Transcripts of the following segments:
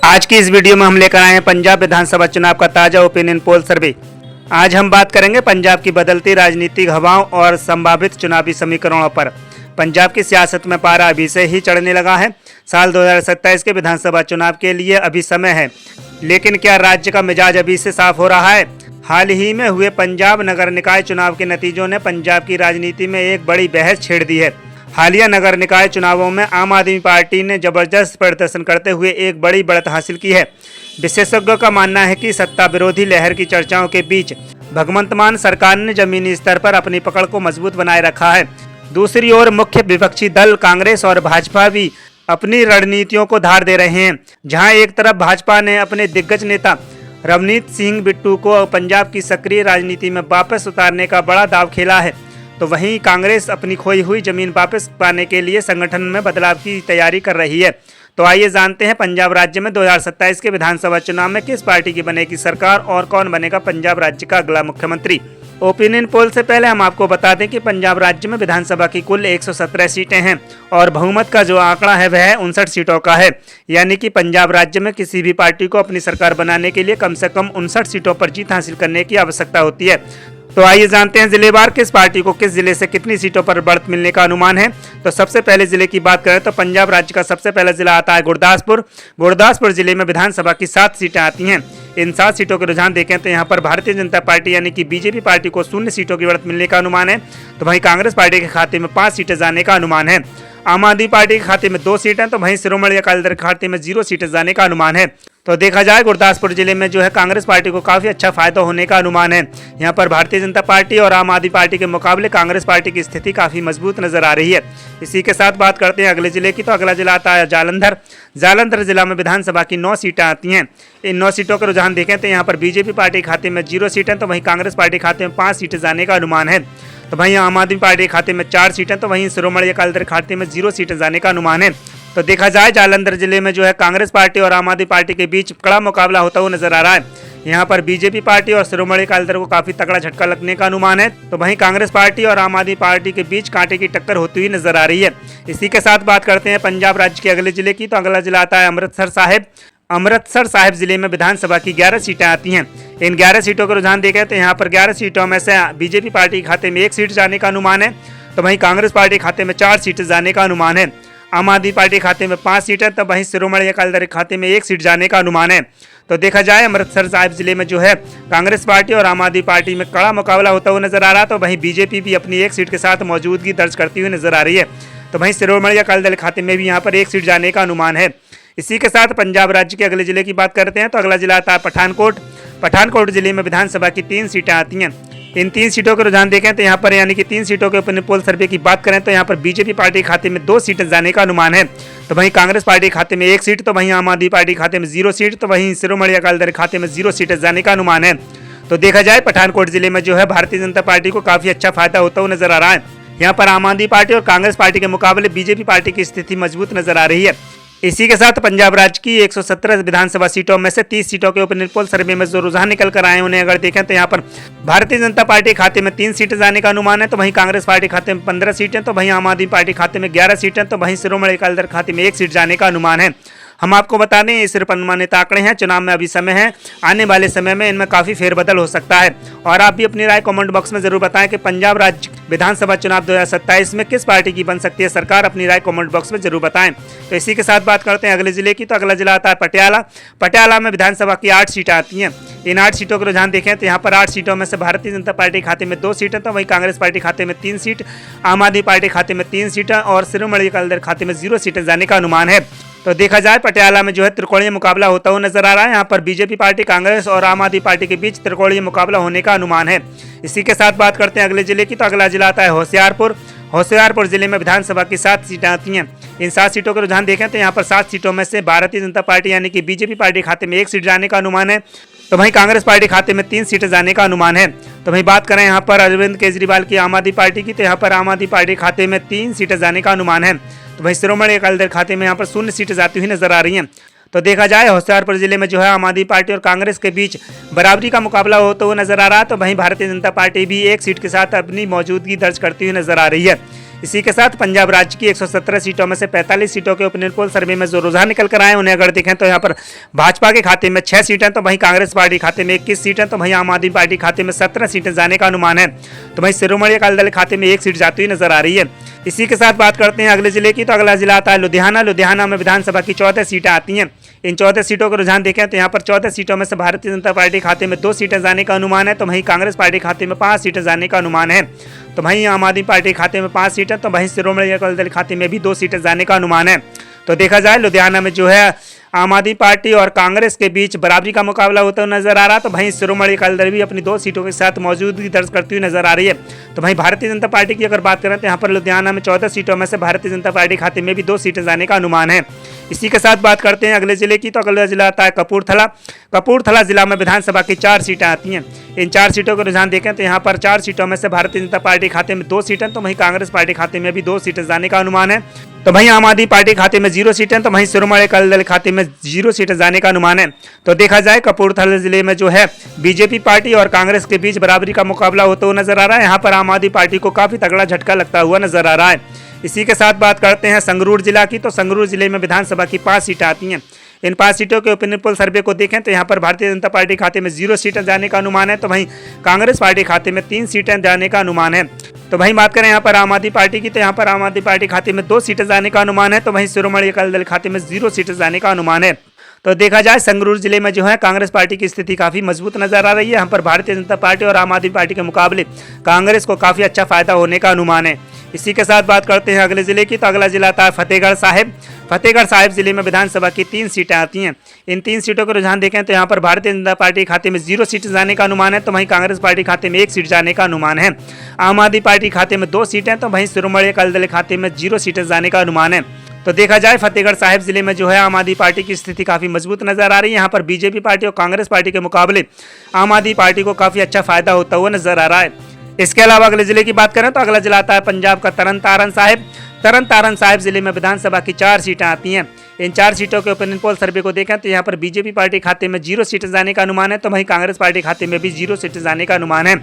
आज की इस वीडियो में हम लेकर आए हैं पंजाब विधानसभा चुनाव का ताजा ओपिनियन पोल सर्वे। आज हम बात करेंगे पंजाब की बदलती राजनीतिक हवाओं और संभावित चुनावी समीकरणों पर। पंजाब की सियासत में पारा अभी से ही चढ़ने लगा है। साल 2027 के विधानसभा चुनाव के लिए अभी समय है, लेकिन क्या राज्य का मिजाज अभी से साफ हो रहा है? हाल ही में हुए पंजाब नगर निकाय चुनाव के नतीजों ने पंजाब की राजनीति में एक बड़ी बहस छेड़ दी है। हालिया नगर निकाय चुनावों में आम आदमी पार्टी ने जबरदस्त प्रदर्शन करते हुए एक बड़ी बढ़त हासिल की है। विशेषज्ञों का मानना है कि सत्ता विरोधी लहर की चर्चाओं के बीच भगवंत मान सरकार ने जमीनी स्तर पर अपनी पकड़ को मजबूत बनाए रखा है। दूसरी ओर मुख्य विपक्षी दल कांग्रेस और भाजपा भी अपनी रणनीतियों को धार दे रहे हैं। जहां एक तरफ भाजपा ने अपने दिग्गज नेता रवनीत सिंह बिट्टू को पंजाब की सक्रिय राजनीति में वापस उतारने का बड़ा दांव खेला है, तो वहीं कांग्रेस अपनी खोई हुई जमीन वापस पाने के लिए संगठन में बदलाव की तैयारी कर रही है। तो आइए जानते हैं पंजाब राज्य में 2027 के विधानसभा चुनाव में किस पार्टी की बनेगी सरकार और कौन बनेगा पंजाब राज्य का अगला मुख्यमंत्री। ओपिनियन पोल से पहले हम आपको बता दें कि पंजाब राज्य में विधानसभा की कुल 117 सीटें हैं और बहुमत का जो आंकड़ा है वह 59 सीटों का है। यानी कि पंजाब राज्य में किसी भी पार्टी को अपनी सरकार बनाने के लिए कम से कम 59 सीटों पर जीत हासिल करने की आवश्यकता होती है। तो आइए जानते हैं जिलेवार किस पार्टी को किस जिले से कितनी सीटों पर बढ़त मिलने का अनुमान है। तो सबसे पहले जिले की बात करें तो पंजाब राज्य का सबसे पहला जिला आता है गुरदासपुर। गुरदासपुर जिले में विधानसभा की 7 सीटें आती हैं। इन 7 सीटों के रुझान देखें तो यहाँ पर भारतीय जनता पार्टी यानी कि बीजेपी पार्टी को 0 सीटों की बढ़त मिलने का अनुमान है, तो वहीं कांग्रेस पार्टी के खाते में 5 सीटें जाने का अनुमान है। आम आदमी पार्टी के खाते में 2 सीटें, तो वहीं शिरोमणि अकाली दल के खाते में 0 सीटें जाने का अनुमान है। तो देखा जाए गुरदासपुर जिले में जो है कांग्रेस पार्टी को काफी अच्छा फायदा होने का अनुमान है। यहाँ पर भारतीय जनता पार्टी और आम आदमी पार्टी के मुकाबले कांग्रेस पार्टी की स्थिति काफी मजबूत नजर आ रही है। इसी के साथ बात करते हैं अगले जिले की, तो अगला जिला आता है जालंधर। जालंधर जिला में विधानसभा की 9 सीटें आती हैं। इन 9 सीटों का रुझान देखें तो यहाँ पर बीजेपी पार्टी के खाते में 0 सीटें, तो वहीं कांग्रेस पार्टी के खाते में 5 सीटें जाने का अनुमान है। तो वहीं आम आदमी पार्टी के खाते में 4 सीटें, तो वहीं शिरोमणि अकाली दल के खाते में 0 सीटें जाने का अनुमान है। तो देखा जाए जालंधर जिले में जो है कांग्रेस पार्टी और आम आदमी पार्टी के बीच कड़ा मुकाबला होता हुआ नजर आ रहा है। यहाँ पर बीजेपी पार्टी और शिरोमणि अकाली दल को काफी तगड़ा झटका लगने का अनुमान है, तो वहीं कांग्रेस पार्टी और आम आदमी पार्टी के बीच कांटे की टक्कर होती हुई नजर आ रही है। इसी के साथ बात करते हैं पंजाब राज्य के अगले जिले की, तो अगला जिला आता है अमृतसर साहिब। अमृतसर साहिब जिले में विधानसभा की 11 सीटें आती हैं। इन 11 सीटों का रुझान देखें तो यहाँ पर 11 सीटों में से बीजेपी पार्टी के खाते में 1 सीट जाने का अनुमान है, तो वहीं कांग्रेस पार्टी के खाते में 4 सीटें जाने का अनुमान है। आम आदमी पार्टी खाते में 5 सीटें, तो वहीं शिरोमणि अकाली दल खाते में 1 सीट जाने का अनुमान है। तो देखा जाए अमृतसर साहिब जिले में जो है कांग्रेस पार्टी और आम आदमी पार्टी में कड़ा मुकाबला होता हुआ नजर आ रहा है, तो वहीं बीजेपी भी अपनी 1 सीट के साथ मौजूदगी दर्ज करती हुई नजर आ रही है। तो वहीं शिरोमणि अकाली दल खाते में भी यहाँ पर 1 सीट जाने का अनुमान है। इसी के साथ पंजाब राज्य के अगले जिले की बात करते हैं, तो अगला जिला आता है पठानकोट। पठानकोट जिले में विधानसभा की 3 सीटें आती हैं। इन 3 सीटों के रुझान देखें तो यहाँ पर यानी कि 3 सीटों के ओपिनियन पोल सर्वे की बात करें तो यहाँ पर बीजेपी पार्टी के खाते में 2 सीटें जाने का अनुमान है, तो वहीं कांग्रेस पार्टी के खाते में 1 सीट, तो वहीं आम आदमी पार्टी के खाते में 0 सीट, तो वहीं शिरोमणि अकाली दल खाते में 0 सीटें जाने का अनुमान है। तो देखा जाए पठानकोट जिले में जो है भारतीय जनता पार्टी को काफी अच्छा फायदा होता हुआ नजर आ रहा है। यहाँ पर आम आदमी पार्टी और कांग्रेस पार्टी के मुकाबले बीजेपी पार्टी की स्थिति मजबूत नजर आ रही है। इसी के साथ पंजाब राज्य की 117 विधानसभा सीटों में से 30 सीटों के ओपिनियन पोल सर्वे में जो रुझान निकल कर आए उन्हें अगर देखें तो यहाँ पर भारतीय जनता पार्टी खाते में 3 सीटें जाने का अनुमान है, तो वहीं कांग्रेस पार्टी खाते में 15 सीटें, तो वहीं आम आदमी पार्टी खाते में 11 सीटें, तो वहीं शिरोमणि अकाली दल खाते में 1 सीट जाने का अनुमान है। हम आपको बता दें ये सिर्फ अनुमानित आंकड़े हैं, चुनाव में अभी समय है, आने वाले समय में इनमें काफी फेरबदल हो सकता है। और आप भी अपनी राय कमेंट बॉक्स में जरूर बताएं कि पंजाब राज्य विधानसभा चुनाव 2027 में किस पार्टी की बन सकती है सरकार। अपनी राय कमेंट बॉक्स में जरूर बताएं। तो इसी के साथ बात करते हैं अगले जिले की, तो अगला जिला आता है पटियाला। पटियाला में विधानसभा की 8 सीटें आती हैं। इन 8 सीटों के रुझान देखें तो यहाँ पर 8 सीटों में से भारतीय जनता पार्टी खाते में 2 सीटें, तो वहीं कांग्रेस पार्टी खाते में 3 सीट, आम आदमी पार्टी खाते में 3 सीटें और शिरोमणि अकाली दल खाते में 0 सीटें जाने का अनुमान है। तो देखा जाए पटियाला में जो है त्रिकोणीय मुकाबला होता हुआ नजर आ रहा है। यहाँ पर बीजेपी पार्टी, कांग्रेस और आम आदमी पार्टी के बीच त्रिकोणीय मुकाबला होने का अनुमान है। इसी के साथ बात करते हैं अगले जिले की, तो अगला जिला आता है होशियारपुर। होशियारपुर जिले में विधानसभा की 7 सीटें आती हैं। इन 7 सीटों का रुझान देखें तो यहाँ पर 7 सीटों में से भारतीय जनता पार्टी यानी कि बीजेपी पार्टी खाते में 1 सीट जाने का अनुमान है, तो वहीं कांग्रेस पार्टी खाते में 3 सीटें जाने का अनुमान है। तो वहीं बात करें यहाँ पर अरविंद केजरीवाल की आम आदमी पार्टी की, तो यहाँ पर आम आदमी पार्टी खाते में 3 सीटें जाने का अनुमान है, तो वहीं शिरोमणि अकाली दल खाते में यहाँ पर 0 सीटें जाती हुई नजर आ रही हैं। तो देखा जाए होशियारपुर जिले में जो है आम आदमी पार्टी और कांग्रेस के बीच बराबरी का मुकाबला होता हुआ नजर आ रहा है, तो वहीं भारतीय जनता पार्टी भी 1 सीट के साथ अपनी मौजूदगी दर्ज करती हुई नजर आ रही है। इसी के साथ पंजाब राज्य की 117 सीटों में से 45 सीटों के ओपिनियन पोल सर्वे में जो रुझान निकल कर आए उन्हें अगर देखें तो यहाँ पर भाजपा के खाते में 6 सीटें, तो वहीं कांग्रेस पार्टी खाते में 21 सीटें, तो वहीं आम आदमी पार्टी खाते में 17 सीटें जाने का अनुमान है। तो वहीं शिरोमणि अकाली दल खाते में 1 सीट जाती हुई नजर आ रही है। इसी के साथ बात करते हैं अगले जिले की, तो अगला जिला आता है लुधियाना। लुधियाना में विधानसभा की 14 सीटें आती हैं। इन 14 सीटों का रुझान देखें तो यहाँ पर 14 सीटों में से भारतीय जनता पार्टी खाते में 2 सीटें जाने का अनुमान है, तो वहीं कांग्रेस पार्टी खाते में 5 सीटें जाने का अनुमान है। तो वहीं आम आदमी पार्टी खाते में 5 सीटें, तो वहीं शिरोमणि अकाली दल खाते में भी 2 सीटें जाने का अनुमान है। तो देखा जाए लुधियाना में जो है आम आदमी पार्टी और कांग्रेस के बीच बराबरी का मुकाबला होता हुआ नजर आ रहा, तो वहीं शिरोमणि अकाली दल भी अपनी 2 सीटों के साथ मौजूदगी दर्ज करती हुई नजर आ रही है। तो वहीं भारतीय जनता पार्टी की अगर बात करें तो यहाँ पर लुधियाना में 14 सीटों में से भारतीय जनता पार्टी खाते में भी 2 सीटें जाने का अनुमान है। इसी के साथ बात करते हैं अगले जिले की, तो अगला जिला आता है कपूरथला। कपूरथला जिला में विधानसभा की 4 सीटें आती हैं। इन 4 सीटों का रुझान देखें तो यहाँ पर 4 सीटों में से भारतीय जनता पार्टी खाते में 2 सीटें, तो वहीं कांग्रेस पार्टी खाते में भी 2 सीटें जाने का अनुमान है। तो वहीं आम आदमी पार्टी खाते में 0 सीटें, तो वहीं शिरोमणि अकाली दल खाते में 0 सीटें जाने का अनुमान है। तो देखा जाए कपूरथला जिले में जो है बीजेपी पार्टी और कांग्रेस के बीच बराबरी का मुकाबला होता हुआ नजर आ रहा है। यहाँ पर आम आदमी पार्टी को काफी तगड़ा झटका लगता हुआ नजर आ रहा है। इसी के साथ बात करते हैं संगरूर जिला की, तो संगरूर जिले में विधानसभा की 5 सीटें आती हैं। इन 5 सीटों के ओपिनियन पोल सर्वे को देखें तो यहाँ पर भारतीय जनता पार्टी खाते में 0 सीटें जाने का अनुमान है, तो वहीं कांग्रेस पार्टी खाते में 3 सीटें जाने का अनुमान है। तो वहीं बात करें यहाँ पर आम आदमी पार्टी की, तो यहाँ पर आम आदमी पार्टी खाते में 2 सीटें जाने का अनुमान है, तो वहीं शिरोमणि अकाली दल खाते में 0 सीटें जाने का अनुमान है। तो देखा जाए संगरूर जिले में जो है कांग्रेस पार्टी की स्थिति काफी मजबूत नजर आ रही है। यहाँ पर भारतीय जनता पार्टी और आम आदमी पार्टी के मुकाबले कांग्रेस को काफी अच्छा फायदा होने का अनुमान है। इसी के साथ बात करते हैं अगले जिले की, तो अगला जिला आता है फतेहगढ़ साहिब। फतेहगढ़ साहिब जिले में विधानसभा की 3 सीटें आती हैं। इन 3 सीटों का रुझान देखें तो यहाँ पर भारतीय जनता पार्टी खाते में 0 सीटें जाने का अनुमान है, तो वहीं कांग्रेस पार्टी खाते में 1 सीट जाने का अनुमान है। आम आदमी पार्टी खाते में 2 सीटें, तो वहीं शिरोमणि अकाली दल खाते में 0 सीटें जाने का अनुमान है। तो देखा जाए फतेहगढ़ साहिब जिले में जो है आम आदमी पार्टी की स्थिति काफी मजबूत नजर आ रही है। यहाँ पर बीजेपी पार्टी और कांग्रेस पार्टी के मुकाबले आम आदमी पार्टी को काफी अच्छा फायदा होता हुआ नजर आ रहा है। इसके अलावा अगले जिले की बात करें तो अगला जिला आता है पंजाब का तरन तारण साहिब। तरन तारण साहिब जिले में विधानसभा की 4 सीटें आती हैं। इन 4 सीटों के ओपिनियन पोल सर्वे को देखें तो यहाँ पर बीजेपी पार्टी खाते में 0 सीटें जाने का अनुमान है, तो वहीं कांग्रेस पार्टी खाते में भी 0 सीटें जाने का अनुमान है।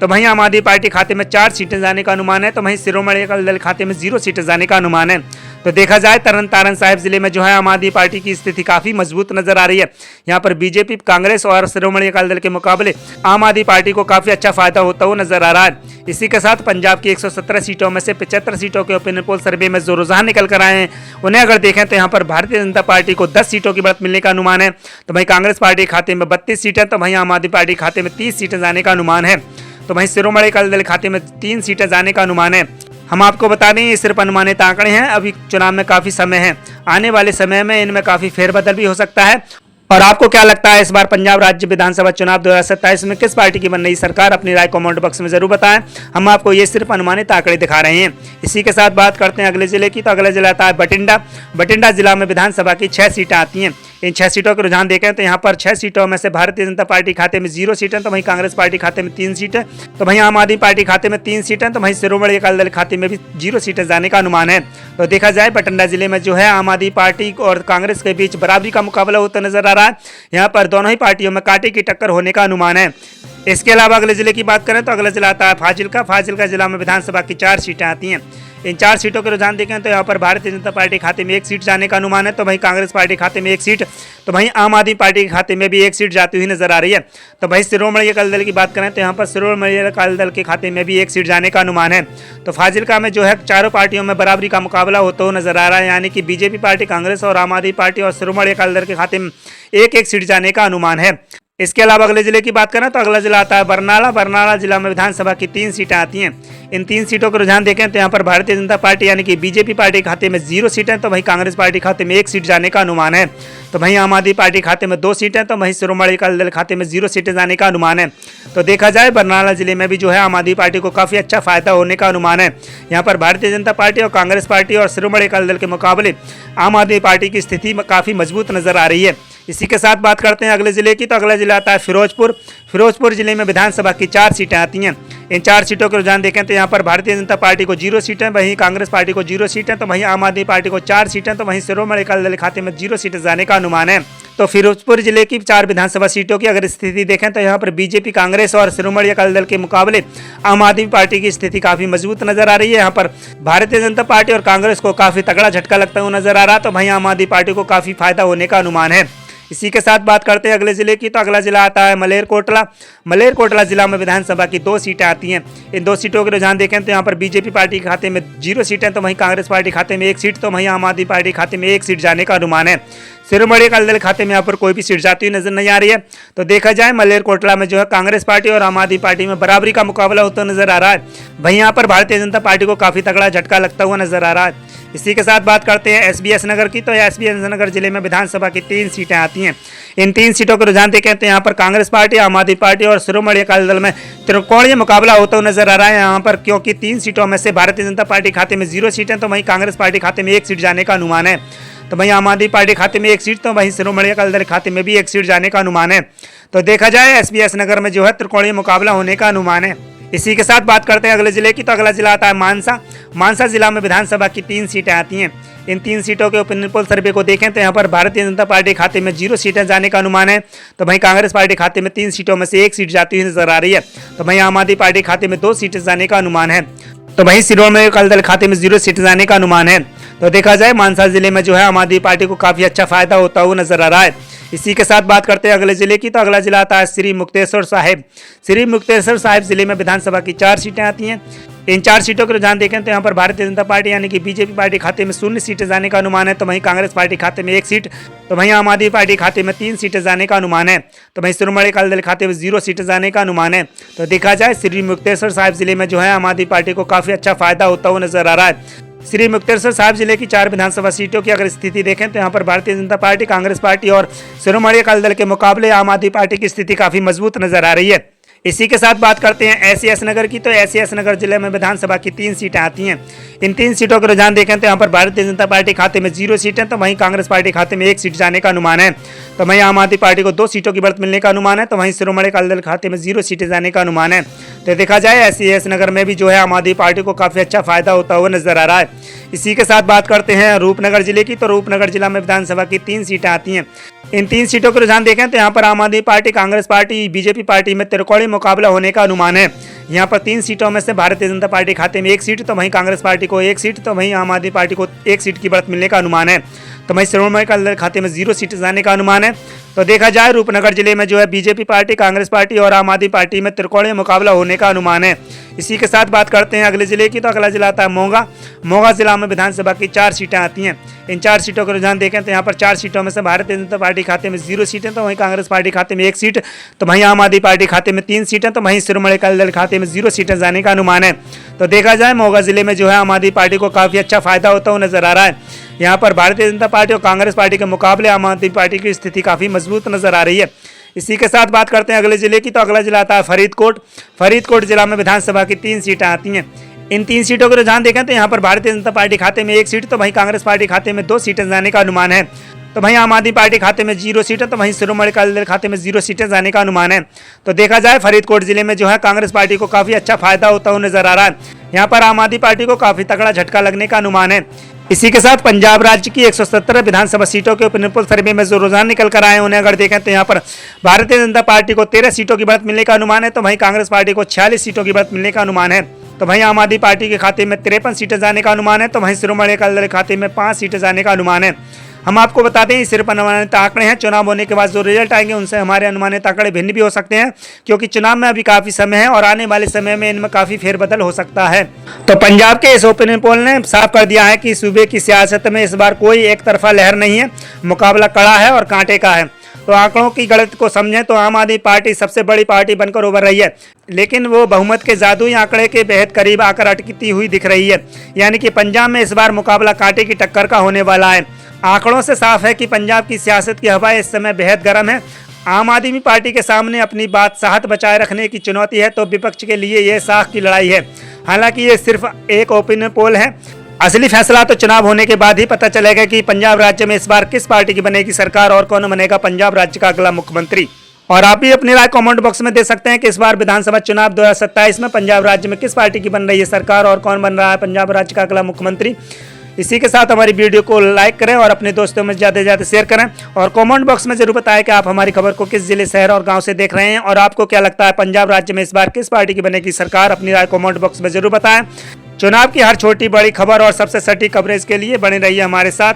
तो वहीं आम आदमी पार्टी खाते में 4 सीटें जाने का अनुमान है, तो वहीं शिरोमणि अकाली दल खाते में 0 सीटें जाने का अनुमान है। तो देखा जाए तरन तारण साहिब जिले में जो है आम आदमी पार्टी की स्थिति काफी मजबूत नजर आ रही है। यहाँ पर बीजेपी, कांग्रेस और शिरोमणि अकाली दल के मुकाबले आम आदमी पार्टी को काफी अच्छा फायदा होता हुआ नजर आ रहा है। इसी के साथ पंजाब की 117 सीटों में से 75 सीटों के ओपिनियन पोल सर्वे में जो रुझान निकल कर आए हैं उन्हें अगर देखें तो यहाँ पर भारतीय जनता पार्टी को 10 सीटों की बढ़त मिलने का अनुमान है, तो वहीं कांग्रेस पार्टी खाते में 32 सीटें, तो वहीं आम आदमी पार्टी खाते में 30 सीटें जाने का अनुमान है। तो वहीं शिरोमणि अकाली दल खाते में 3 सीटें जाने का अनुमान है। हम आपको बता दें ये सिर्फ अनुमानित आंकड़े हैं, अभी चुनाव में काफी समय है, आने वाले समय में इनमें काफी फेरबदल भी हो सकता है। और आपको क्या लगता है इस बार पंजाब राज्य विधानसभा चुनाव 2027 में किस पार्टी की बन रही सरकार? अपनी राय कमेंट बॉक्स में जरूर बताएं। हम आपको ये सिर्फ अनुमानित आंकड़े दिखा रहे हैं। इसी के साथ बात करते हैं अगले जिले की, तो अगला जिला आता है बठिंडा। बठिंडा जिला में विधानसभा की 6 सीटें आती हैं। इन 6 सीटों के रुझान देखें तो यहाँ पर 6 सीटों में से भारतीय जनता पार्टी खाते में 0 सीटें, तो वहीं कांग्रेस पार्टी खाते में 3 सीटें, तो वहीं आम आदमी पार्टी खाते में 3 सीटें, तो वहीं शिरोमणि अकाली दल खाते में भी 0 सीटें जाने का अनुमान है। तो देखा जाए बठिंडा जिले में जो है आम आदमी पार्टी और कांग्रेस के बीच बराबरी का मुकाबला होता नजर आ रहा है। यहाँ पर दोनों ही पार्टियों में कांटे की टक्कर होने का अनुमान है। इसके अलावा अगले जिले की बात करें तो अगला जिला आता है फाजिल्का। फाजिल्का जिला में विधानसभा की 4 सीटें आती हैं। इन 4 सीटों के रुझान देखें तो यहाँ पर भारतीय जनता पार्टी खाते में 1 सीट जाने का अनुमान है, तो वहीं कांग्रेस पार्टी खाते में 1 सीट, तो वहीं आम आदमी पार्टी के खाते में भी 1 सीट जाती हुई नजर आ रही है। तो वहीं शिरोमणि अकाली दल की बात करें तो यहाँ पर शिरोमणि अकाली दल के खाते में भी 1 सीट जाने का अनुमान है। तो फाजिल्का में जो है चारों पार्टियों में बराबरी का मुकाबला होता हुआ नजर आ रहा है, यानी कि बीजेपी पार्टी, कांग्रेस और आम आदमी पार्टी और शिरोमणि अकाली दल के खाते में 1-1 सीट जाने का अनुमान है। इसके अलावा अगले जिले की बात करें तो अगला जिला आता है बरनाला। बरनाला जिला में विधानसभा की 3 सीटें आती हैं। इन 3 सीटों का रुझान देखें तो यहाँ पर भारतीय जनता पार्टी यानी कि बीजेपी पार्टी खाते में 0 सीटें, तो वहीं कांग्रेस पार्टी खाते में 1 सीट जाने का अनुमान है। तो वहीं आम आदमी पार्टी खाते में 2 सीटें, तो वहीं शिरोमणि अकाली दल खाते में 0 सीटें जाने का अनुमान है। तो देखा जाए बरनाला जिले में भी जो है आम आदमी पार्टी को काफी अच्छा फायदा होने का अनुमान है। यहाँ पर भारतीय जनता पार्टी और कांग्रेस पार्टी और शिरोमणि अकाली दल के मुकाबले आम आदमी पार्टी की स्थिति काफी मजबूत नजर आ रही है। इसी के साथ बात करते हैं अगले जिले की, तो अगला जिला आता है फिरोजपुर। फिरोजपुर जिले में विधानसभा की 4 सीटें आती हैं। इन 4 सीटों के रुझान देखें तो यहाँ पर भारतीय जनता पार्टी को 0 सीटें, वहीं कांग्रेस पार्टी को 0 सीटें, तो वहीं आम आदमी पार्टी को 4 सीटें, तो वहीं शिरोमणि अकाली दल खाते में 0 सीटें जाने का अनुमान है। तो फिरोजपुर जिले की 4 विधानसभा सीटों की अगर स्थिति देखें तो यहाँ पर बीजेपी, कांग्रेस और श्रोमणी अकाली दल के मुकाबले आम आदमी पार्टी की स्थिति काफी मजबूत नजर आ रही है। यहाँ पर भारतीय जनता पार्टी और कांग्रेस को काफी तगड़ा झटका लगता हुआ नजर आ रहा है, तो वहीं आम आदमी पार्टी को काफी फायदा होने का अनुमान है। इसी के साथ बात करते हैं अगले जिले की, तो अगला जिला आता है मलेरकोटला। मलेरकोटला जिला में विधानसभा की 2 सीटें आती हैं। इन 2 सीटों के रुझान देखें तो यहाँ पर बीजेपी पार्टी के खाते में 0 सीटें, तो वहीं कांग्रेस पार्टी खाते में 1 सीट, तो वहीं आम आदमी पार्टी खाते में 1 सीट जाने का अनुमान है। श्रोमणी अकाली दल खाते में यहाँ पर कोई भी सीट जाती हुई नजर नहीं आ रही है। तो देखा जाए मलेरकोटला में जो है कांग्रेस पार्टी और आम आदमी पार्टी में बराबरी का मुकाबला होता नजर आ रहा है। वहीं यहाँ पर भारतीय जनता पार्टी को काफी तगड़ा झटका लगता हुआ नजर आ रहा है। इसी के साथ बात करते हैं एसबीएस नगर की, तो एसबीएस नगर जिले में विधानसभा की 3 सीटें आती हैं। इन 3 सीटों को रुझान देखें तो यहाँ पर कांग्रेस पार्टी, आम आदमी पार्टी और श्रोमणी अकाली दल में त्रिकोणीय मुकाबला होता हुआ नजर आ रहा है यहाँ पर, क्योंकि 3 सीटों में से भारतीय जनता पार्टी खाते में 0 सीटें, तो वहीं कांग्रेस पार्टी खाते में 1 सीट जाने का अनुमान है। तो वहीं आम आदमी पार्टी खाते में 1 सीट, तो वहीं श्रोमणी अकाली दल खाते में भी 1 सीट जाने का अनुमान है। तो देखा जाए एसबीएस नगर में जो है त्रिकोणीय मुकाबला होने का अनुमान है। इसी के साथ बात करते हैं अगले जिले की, तो अगला जिला आता है मानसा। मानसा जिला में विधानसभा की 3 सीटें आती हैं। इन 3 सीटों के ओपिनियन पोल सर्वे को देखें तो यहाँ पर भारतीय जनता पार्टी खाते में 0 सीटें जाने का अनुमान है, तो वहीं कांग्रेस पार्टी खाते में 3 सीटों में से 1 सीट जाती हुई नजर आ रही है। तो वहीं आम आदमी पार्टी खाते में 2 सीटें जाने का अनुमान है, तो वहीं श्रोमणी अकाली दल खाते में 0 सीट जाने का अनुमान है। तो देखा जाए मानसा जिले में जो है आम आदमी पार्टी को काफी अच्छा फायदा होता हुआ नजर आ रहा है। इसी के साथ बात करते हैं अगले जिले की, तो अगला जिला आता है श्री मुक्तेश्वर साहिब। श्री मुक्तेश्वर साहिब जिले में विधानसभा की 4 सीटें आती हैं। इन 4 सीटों के रुझान देखें तो यहाँ पर भारतीय जनता पार्टी यानी कि बीजेपी पार्टी खाते में 0 सीटें जाने का अनुमान है, तो वहीं कांग्रेस पार्टी खाते में 1 सीट, तो वहीं आम आदमी पार्टी खाते में 3 सीटें जाने का अनुमान है, तो वहीं श्रोमणी अकाली दल खाते में 0 सीटें जाने का अनुमान है। तो देखा जाए श्री मुक्तेश्वर साहिब जिले में जो है आम आदमी पार्टी को काफी अच्छा फायदा होता हुआ नजर आ रहा है। श्री मुक्तेश्वर साहिब जिले की 4 विधानसभा सीटों की अगर स्थिति देखें तो यहाँ पर भारतीय जनता पार्टी, कांग्रेस पार्टी और श्रोमणी अकाली दल के मुकाबले आम आदमी पार्टी की स्थिति काफी मजबूत नजर आ रही है। इसी के साथ बात करते हैं एससीएस नगर की, तो एससीएस नगर जिले में विधानसभा की 3 सीटें आती हैं। इन 3 सीटों के रुझान देखें तो यहाँ पर भारतीय जनता पार्टी खाते में 0 सीटें, तो वहीं कांग्रेस पार्टी खाते में 1 सीट जाने का अनुमान है, तो वहीं आम आदमी पार्टी को 2 सीटों की बढ़त मिलने का अनुमान है, तो वहीं श्रोमणी अकाली दल खाते में 0 सीटें जाने का अनुमान है। तो देखा जाए एससीएस नगर में भी जो है आम आदमी पार्टी को काफी अच्छा फायदा होता हुआ नजर आ रहा है। इसी के साथ बात करते हैं रूपनगर जिले की, तो रूपनगर जिला में विधानसभा की 3 सीटें आती हैं। इन 3 सीटों के रुझान देखें तो यहाँ पर आम आदमी party, Congress party, BJP party में त्रिकोणीय मुकाबला होने का अनुमान है। यहाँ पर 3 सीटों में से भारतीय जनता पार्टी खाते में 1 सीट, तो वहीं कांग्रेस पार्टी को 1 सीट, तो वहीं आम आदमी पार्टी को 1 सीट की बढ़त मिलने का अनुमान है, तो वहीं श्रोमणी अकाली दल खाते में 0 सीट जाने का अनुमान है। तो देखा जाए रूपनगर जिले में जो है बीजेपी पार्टी, कांग्रेस पार्टी और आम आदमी पार्टी में त्रिकोणीय मुकाबला होने का अनुमान है। इसी के साथ बात करते हैं अगले जिले की, तो अगला जिला आता है मोगा। मोगा जिला में विधानसभा की 4 सीटें आती हैं। इन 4 सीटों का रुझान देखें तो यहाँ पर 4 सीटों में से भारतीय जनता पार्टी खाते में 0 सीटें, तो वहीं कांग्रेस पार्टी खाते में 1 सीट, तो वहीं आम आदमी पार्टी खाते में 3 सीटें, तो वहीं श्रोमणी अकाली दल खाते में 0 सीटें जाने का अनुमान है। तो देखा जाए मोगा जिले में जो है आम आदमी पार्टी को काफी अच्छा फायदा होता हुआ नजर आ रहा है। यहाँ पर भारतीय जनता पार्टी और कांग्रेस पार्टी के मुकाबले आम आदमी पार्टी की स्थिति काफी मजबूत नजर आ रही है। इसी के साथ बात करते हैं अगले जिले की, तो अगला जिला आता है फरीदकोट। फरीदकोट जिला में विधानसभा की 3 सीटें आती हैं। इन 3 सीटों के रुझान देखें तो यहाँ पर भारतीय जनता पार्टी खाते में 1 सीट, तो वहीं कांग्रेस पार्टी खाते में 2 सीटें जाने का अनुमान है, तो वहीं आम आदमी पार्टी खाते में 0 सीटें, तो वहीं श्रोमणी अकाली दल खाते में 0 सीटें जाने का अनुमान है। तो देखा जाए फरीदकोट जिले में जो है कांग्रेस पार्टी को काफी अच्छा फायदा होता हुआ नजर आ रहा है। यहाँ पर आम आदमी पार्टी को काफी तगड़ा झटका लगने का अनुमान है। इसी के साथ पंजाब राज्य की 117 विधानसभा सीटों के ओपिनियन पोल सर्वे में जो रुझान निकल कर आए उन्हें अगर देखें तो यहाँ पर भारतीय जनता पार्टी को 13 सीटों की बढ़त मिलने का अनुमान है, तो वहीं कांग्रेस पार्टी को 46 सीटों की बढ़त मिलने का अनुमान है, तो वहीं आम आदमी पार्टी के खाते में 53 सीटें जाने का अनुमान है, तो वहीं श्रोमणी अकाली दल खाते में 5 सीटें जाने का अनुमान है। हम आपको बता दें सिर्फ अनुमानित आंकड़े हैं। चुनाव होने के बाद जो रिजल्ट आएंगे उनसे हमारे अनुमानित आंकड़े भिन्न भी हो सकते हैं, क्योंकि चुनाव में अभी काफी समय है और आने वाले समय में इनमें काफी फेरबदल हो सकता है। तो पंजाब के इस ओपिनियन पोल ने साफ कर दिया है कि सूबे की सियासत में इस बार कोई एक तरफा लहर नहीं है, मुकाबला कड़ा है और कांटे का है। तो आंकड़ों की गणित को समझें तो आम आदमी पार्टी सबसे बड़ी पार्टी बनकर उभर रही है, लेकिन वो बहुमत के जादुई आंकड़े के बेहद करीब आकर अटकती हुई दिख रही है। यानी कि पंजाब में इस बार मुकाबला कांटे की टक्कर का होने वाला है। आंकड़ों से साफ है कि पंजाब की सियासत की हवा इस समय बेहद गर्म है। आम आदमी पार्टी के सामने अपनी बादशाहत बचाए रखने की चुनौती है, तो विपक्ष के लिए यह साख की लड़ाई है। हालांकि ये सिर्फ एक ओपिनियन पोल है, असली फैसला तो चुनाव होने के बाद ही पता चलेगा कि पंजाब राज्य में इस बार किस पार्टी की बनेगी सरकार और कौन बनेगा पंजाब राज्य का अगला मुख्यमंत्री। और आप भी अपनी राय कमेंट बॉक्स में दे सकते हैं कि इस बार विधानसभा चुनाव 2027 में पंजाब राज्य में किस पार्टी की बन रही है सरकार और कौन बन रहा है पंजाब राज्य का अगला मुख्यमंत्री। इसी के साथ हमारी वीडियो को लाइक करें और अपने दोस्तों में ज़्यादा से ज़्यादा शेयर करें और कमेंट बॉक्स में जरूर बताएं कि आप हमारी खबर को किस जिले, शहर और गांव से देख रहे हैं और आपको क्या लगता है पंजाब राज्य में इस बार किस पार्टी की बनेगी सरकार। अपनी राय कमेंट बॉक्स में जरूर बताएं। चुनाव की हर छोटी बड़ी खबर और सबसे सटीक कवरेज के लिए बने रहिए हमारे साथ।